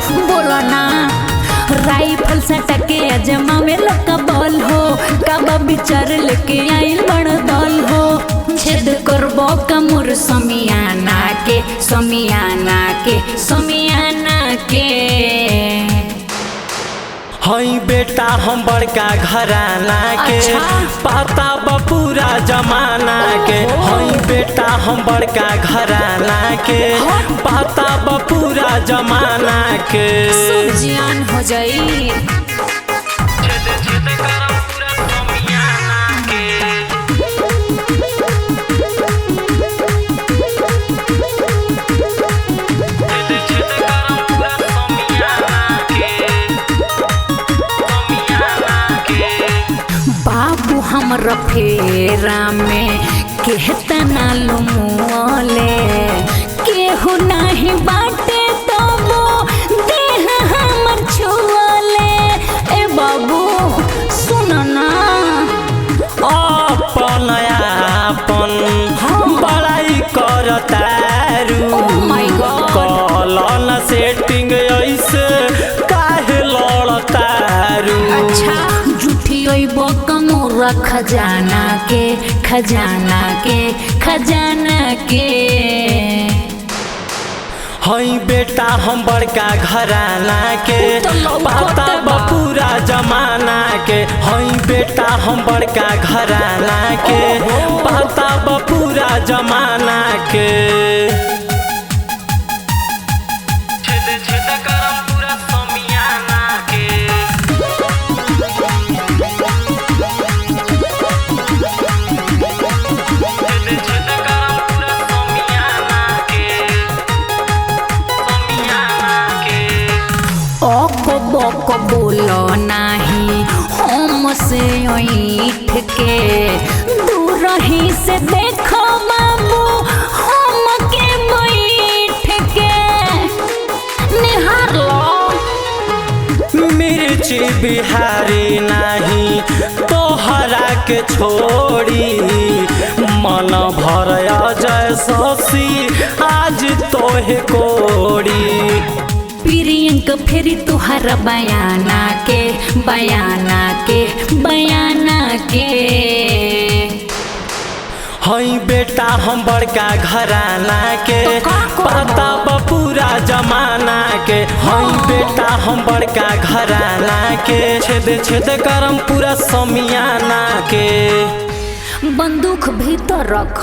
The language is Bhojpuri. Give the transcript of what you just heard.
बोलो ना। राइफल सटके अजमा में लका बॉल हो, काबा बिचार लेके आइल बड़ दल हो। छेद करबो कमुर समियाना के, समियाना के, समियाना के। हई बेटा हम बड़का घराना के, अच्छा। पता बा पूरा जमाना के। हई बेटा हम बड़का घराना के, पता बा पूरा जमाना के। सब जियान हो जाई। बाबू हमरा फेरा में केतना लुमुले, केहू नहीं बाटे तो वो देह हमर छुअले। ए बाबू सुन ना। अपन आपन बड़ाई करतारू, कलन सेटिंग ऐसे काहे लड़तारू। अच्छा झूठी ओइबो कमोरा खजाना के, खजाना के, खजाना के। हई बेटा हम बड़का घराना के, पता बा पूरा जमाना के। हई बेटा हम बड़का घराना के, पता बा पूरा जमाना के। बक बोलो नाही हम से ऐठ के, दूर ही से देखो बाबू हम के बैठ के। निहार लो मिर्ची बिहारी नहीं तोहरा के छोड़ी, मन भर जय शशि आज तोहे कोड़ी। प्रियंका फेरी तुहरा बयाना के, बयाना के, बयाना के। हई बेटा हम बड़का घराना के, पता बा पूरा जमाना के। हई बेटा हम बड़का घराना के, छेद छेद करम पूरा समियाना के। बंदूक भीतर रख।